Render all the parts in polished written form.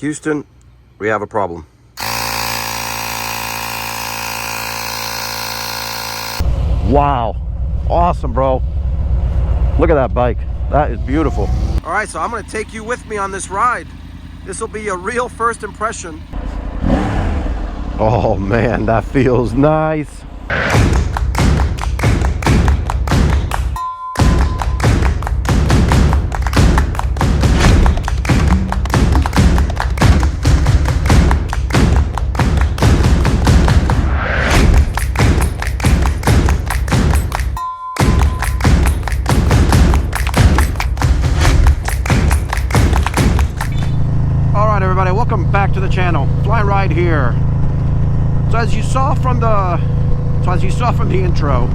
Houston, we have a problem. Wow. Awesome, bro. Look at that bike. That is beautiful. All right, so I'm going to take you with me on this ride. This will be a real first impression. Oh, man, that feels nice. Welcome back to the channel. Fly&Ride here. So as you saw from the intro,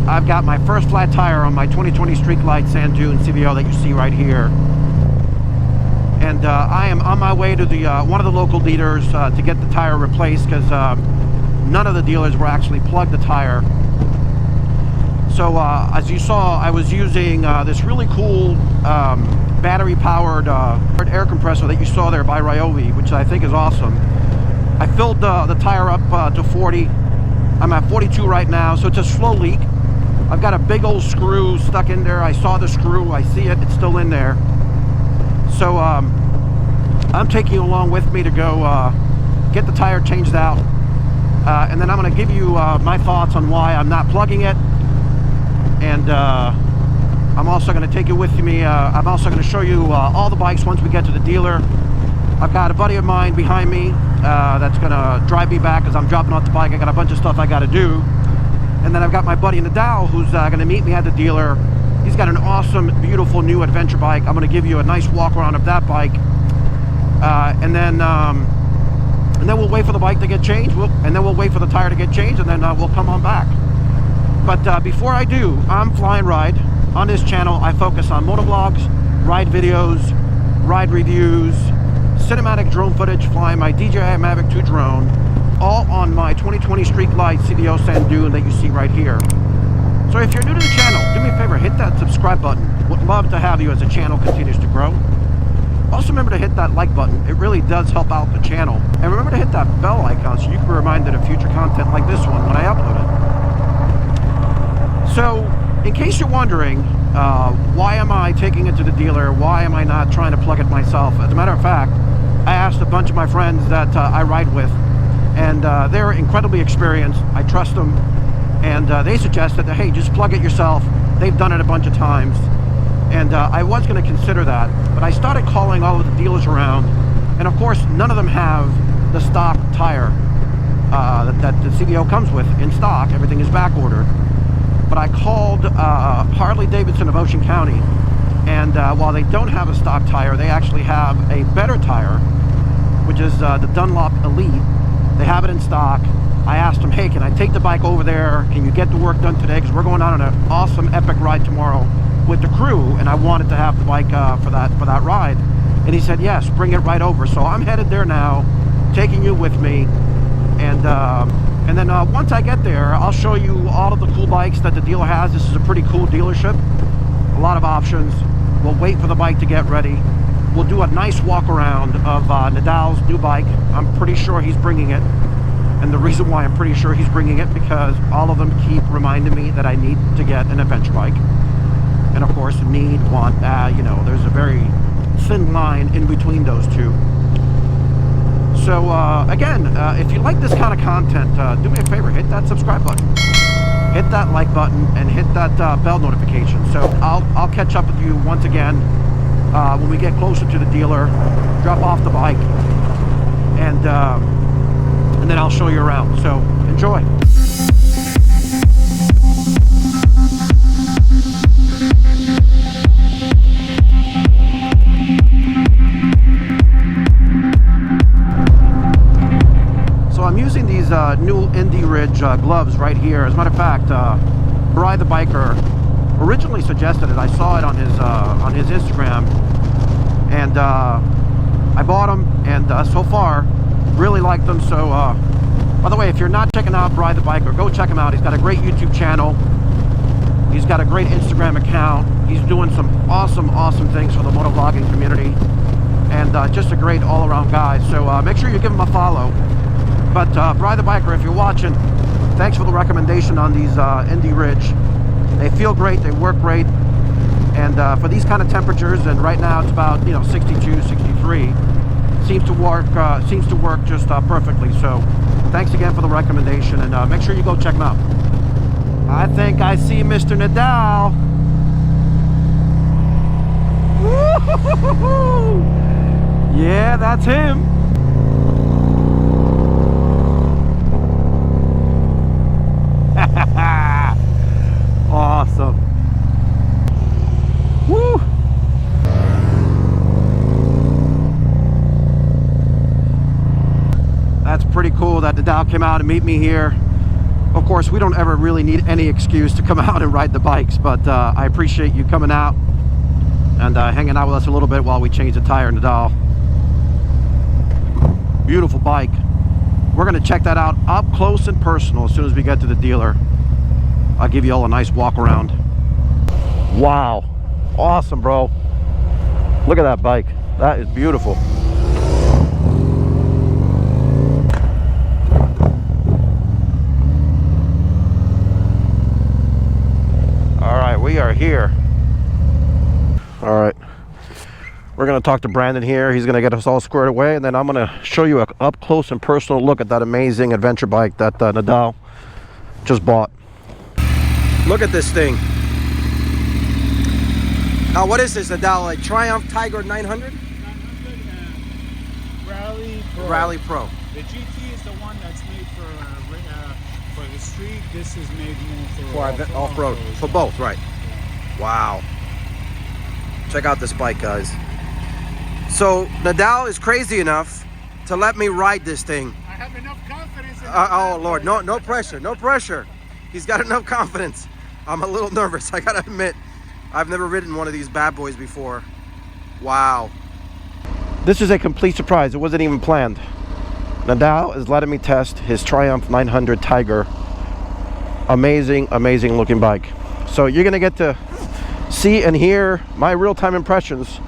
I've got my first flat tire on my 2020 Street Glide Sand Dune CVO that you see right here, and I am on my way to the one of the local dealers to get the tire replaced because none of the dealers were actually plugged the tire. So as you saw, I was using this really cool battery-powered air compressor that you saw there by Ryobi, which I think is awesome. I filled the tire up to 40. I'm at 42 right now, so it's a slow leak. I've got a big old screw stuck in there. I saw the screw. I see it. It's still in there. So I'm taking you along with me to go get the tire changed out. And then I'm going to give you my thoughts on why I'm not plugging it. And I'm also going to take you with me. I'm also going to show you all the bikes once we get to the dealer. I've got a buddy of mine behind me that's going to drive me back as I'm dropping off the bike. I got a bunch of stuff I got to do. And then I've got my buddy Nadal who's going to meet me at the dealer. He's got an awesome, beautiful new adventure bike. I'm going to give you a nice walk around of that bike. And then we'll wait for the bike to get changed. And then we'll wait for the tire to get changed, and then we'll come on back. But before I do, I'm Fly&Ride. On this channel, I focus on motovlogs, ride videos, ride reviews, cinematic drone footage flying my DJI MAVIC 2 drone, all on my 2020 Street Glide CVO Sand Dune that you see right here. So if you're new to the channel, do me a favor, hit that subscribe button. Would love to have you as the channel continues to grow. Also remember to hit that like button. It really does help out the channel. And remember to hit that bell icon so you can be reminded of future content like this one when I upload it. So, in case you're wondering, why am I taking it to the dealer? Why am I not trying to plug it myself? As a matter of fact, I asked a bunch of my friends that I ride with, and they're incredibly experienced. I trust them, and they suggested that, hey, just plug it yourself. They've done it a bunch of times, and I was going to consider that, but I started calling all of the dealers around, and of course, none of them have the stock tire that the CVO comes with in stock. Everything is back ordered. But I called Harley Davidson of Ocean County, and while they don't have a stock tire, they actually have a better tire, which is the Dunlop Elite. They have it in stock. I asked them, hey, can I take the bike over there? Can you get the work done today? Because we're going on an awesome epic ride tomorrow with the crew, and I wanted to have the bike for that ride. And he said, yes, bring it right over. So I'm headed there now, taking you with me, and then once I get there, I'll show you all of the cool bikes that the dealer has. This is a pretty cool dealership. A lot of options. We'll wait for the bike to get ready. We'll do a nice walk around of Nadal's new bike. I'm pretty sure he's bringing it. And the reason why I'm pretty sure he's bringing it, because all of them keep reminding me that I need to get an adventure bike. And of course, need, want, you know, there's a very thin line in between those two. So again, if you like this kind of content, do me a favor, hit that subscribe button, hit that like button, and hit that bell notification. So I'll catch up with you once again when we get closer to the dealer, drop off the bike, and then I'll show you around. So enjoy. I'm using these new Indie Ridge gloves right here. As a matter of fact, Brian the biker originally suggested it. I saw it on his Instagram, and I bought them, and so far really like them. So by the way, if you're not checking out Brian the biker, go check him out. He's got a great YouTube channel. He's got a great Instagram account. He's doing some awesome things for the motovlogging community. And and just a great all-around guy. So make sure you give him a follow. But Bri the Biker, if you're watching, thanks for the recommendation on these Indy Ridge. They feel great, they work great, and for these kind of temperatures, and right now it's about 62, 63, seems to work just perfectly. So thanks again for the recommendation, and make sure you go check them out. I think I see Mr. Nadal. Woo-hoo-hoo-hoo-hoo! Yeah, that's him. Awesome. Woo! That's pretty cool that Nadal came out and meet me here. Of course, we don't ever really need any excuse to come out and ride the bikes, but I appreciate you coming out and hanging out with us a little bit while we change the tire, Nadal. Beautiful bike. We're going to check that out up close and personal as soon as we get to the dealer. I'll give you all a nice walk around. Wow. Awesome, bro. Look at that bike. That is beautiful. All right, we are here. All right. We're going to talk to Brandon here. He's going to get us all squared away, and then I'm going to show you an up close and personal look at that amazing adventure bike that Nadal just bought. Look at this thing. Now, what is this, Nadal? A Triumph Tiger 900? 900 Rally Pro. Rally Pro. The GT is the one that's made for the street. This is made more for off-road. For both, right? Yeah. Wow. Check out this bike, guys. So Nadal is crazy enough to let me ride this thing. I have enough confidence in Oh Lord, no pressure, no pressure. He's got enough confidence. I'm a little nervous, I gotta admit. I've never ridden one of these bad boys before. Wow. This is a complete surprise. It wasn't even planned. Nadal is letting me test his Triumph 900 Tiger. Amazing, amazing looking bike. So you're gonna get to see and hear my real-time impressions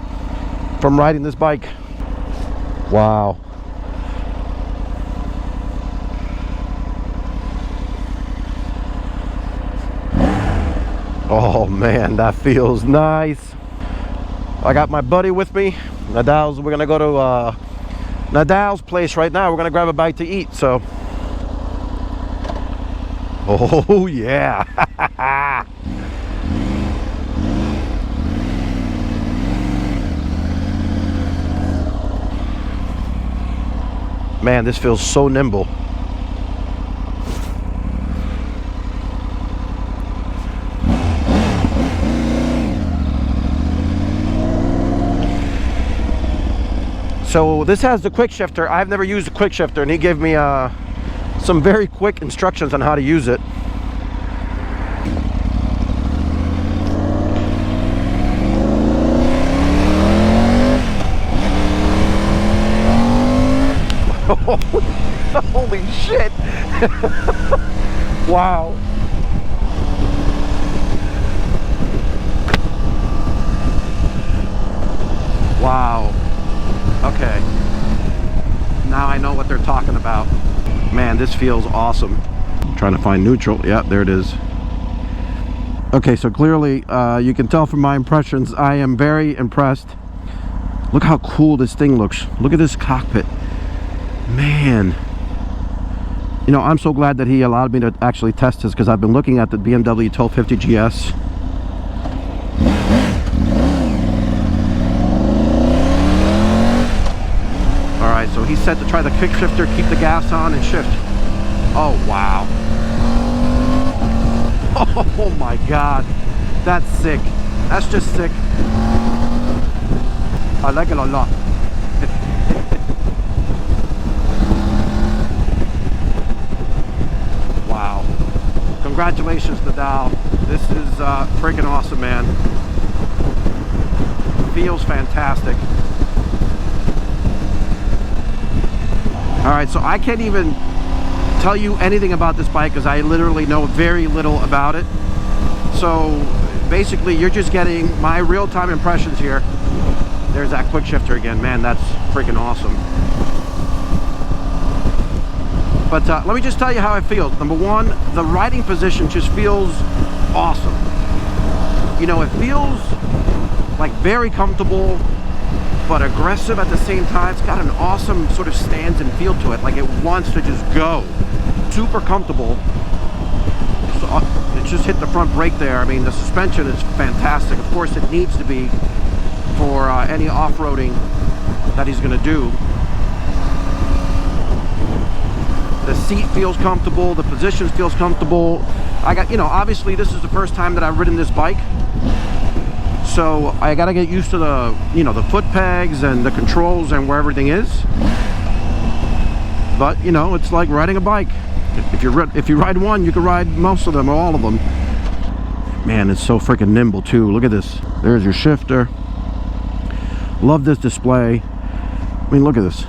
from riding this bike. Wow. Oh man, that feels nice. I got my buddy with me. We're gonna go to Nadal's place right now. We're gonna grab a bite to eat. So, oh yeah. Man, this feels so nimble. So this has the quick shifter. I've never used a quick shifter, and he gave me some very quick instructions on how to use it. Holy shit. Wow. Wow. Okay. Now I know what they're talking about. Man, this feels awesome. I'm trying to find neutral. Yeah, there it is. Okay, so clearly you can tell from my impressions, I am very impressed. Look how cool this thing looks. Look at this cockpit. Man. You know, I'm so glad that he allowed me to actually test this, because I've been looking at the BMW 1250 GS. Alright, so he's set to try the quick shifter, keep the gas on and shift. Oh, wow. Oh my God. That's sick. That's just sick. I like it a lot. Wow. Congratulations, Nadal. This is freaking awesome, man. Feels fantastic. Alright, so I can't even tell you anything about this bike because I literally know very little about it. So basically you're just getting my real-time impressions here. there's that quick shifter again. Man, that's freaking awesome. But let me just tell you how it feels. Number one, the riding position just feels awesome. You know, it feels like very comfortable, but aggressive at the same time. It's got an awesome sort of stance and feel to it. Like it wants to just go. Super comfortable. So it just hit the front brake there. I mean, the suspension is fantastic. Of course, it needs to be for any off-roading that he's going to do. The seat feels comfortable, the position feels comfortable. I got, you know, obviously this is the first time that I've ridden this bike, so I got to get used to the, you know, the foot pegs and the controls and where everything is. But you know, it's like riding a bike. If you ride one, you can ride most of them or all of them. Man, it's so freaking nimble too. Look at this. There's your shifter. Love this display. I mean, look at this.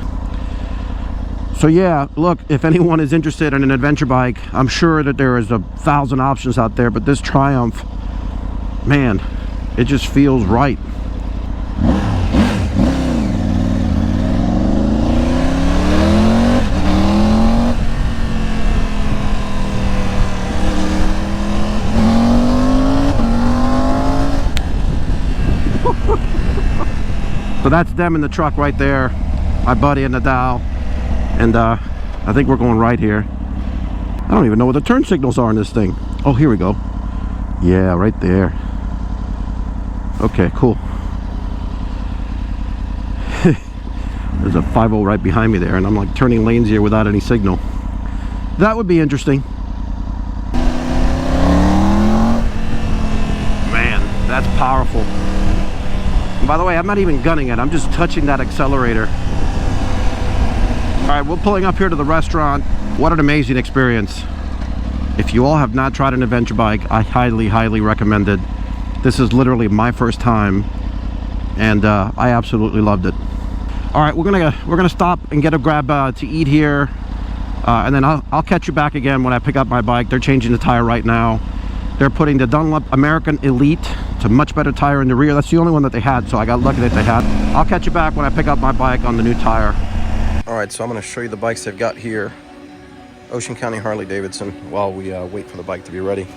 So yeah, look, if anyone is interested in an adventure bike, I'm sure that there is 1,000 options out there, but this Triumph, man, it just feels right. So that's them in the truck right there, my buddy and Nadal. And I think we're going right here. I don't even know what the turn signals are in this thing. Oh, here we go. Yeah, right there. Okay, cool. There's a 5-0 right behind me there, and I'm like turning lanes here without any signal. That would be interesting. Man, that's powerful. And by the way, I'm not even gunning it. I'm just touching that accelerator. All right, we're pulling up here to the restaurant. What an amazing experience. If you all have not tried an adventure bike, I highly, highly recommend it. This is literally my first time, and I absolutely loved it. All right, we're gonna stop and get a grab to eat here, and then I'll catch you back again when I pick up my bike. They're changing the tire right now. They're putting the Dunlop American Elite. It's a much better tire in the rear. That's the only one that they had, so I got lucky that they had. I'll catch you back when I pick up my bike on the new tire. All right, so I'm going to show you the bikes they've got here. Ocean County Harley Davidson, while we wait for the bike to be ready.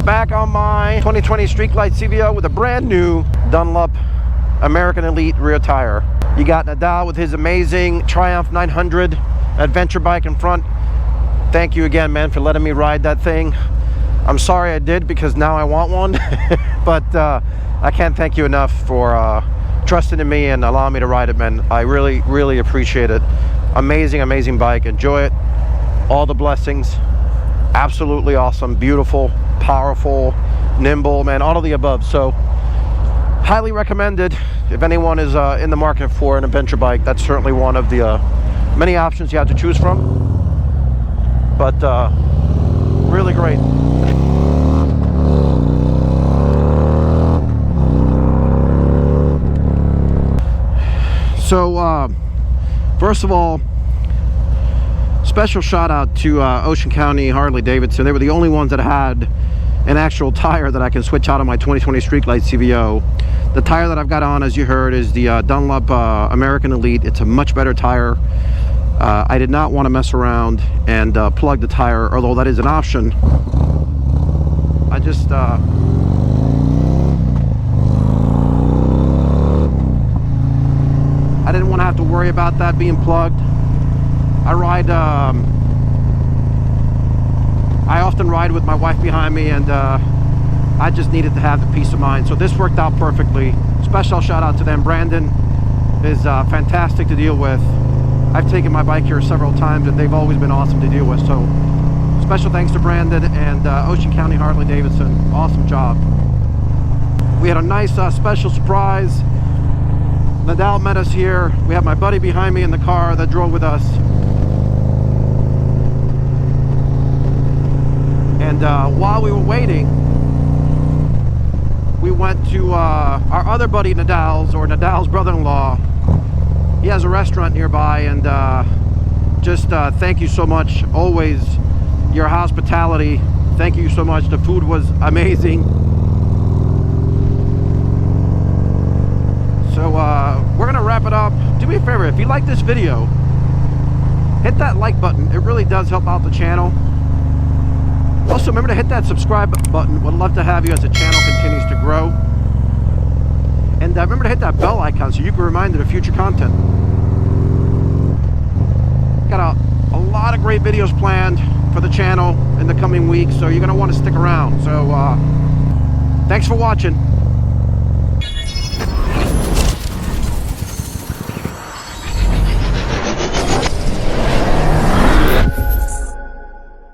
Back on my 2020 Street Glide CVO with a brand new Dunlop American Elite rear tire. You got Nadal with his amazing Triumph 900 adventure bike in front. Thank you again, man, for letting me ride that thing. I'm sorry I did, because now I want one. But I can't thank you enough for trusting in me and allowing me to ride it, man. I really, really appreciate it. Amazing, amazing bike. Enjoy it. All the blessings. Absolutely awesome, beautiful, powerful, nimble, man, all of the above. So highly recommended if anyone is in the market for an adventure bike. That's certainly one of the many options you have to choose from, but really great. So, first of all, special shout out to Ocean County Harley Davidson. They were the only ones that had an actual tire that I can switch out of my 2020 Street Glide CVO. The tire that I've got on, as you heard, is the Dunlop American Elite. It's a much better tire. I did not want to mess around and plug the tire, although that is an option. I just I didn't want to have to worry about that being plugged. I often ride with my wife behind me, and I just needed to have the peace of mind. So this worked out perfectly. Special shout out to them. Brandon is fantastic to deal with. I've taken my bike here several times, and they've always been awesome to deal with. So special thanks to Brandon and Ocean County Harley Davidson. Awesome job. We had a nice special surprise. Nadal met us here. We have my buddy behind me in the car that drove with us. And while we were waiting, we went to our other buddy Nadal's, or Nadal's brother-in-law. He has a restaurant nearby, and just thank you so much. Always your hospitality. Thank you so much. The food was amazing. So we're gonna wrap it up. Do me a favor, if you like this video, hit that like button. It really does help out the channel. Also, remember to hit that subscribe button. Would love to have you as the channel continues to grow. And remember to hit that bell icon so you can be reminded of future content. Got a lot of great videos planned for the channel in the coming weeks, so you're going to want to stick around. So thanks for watching.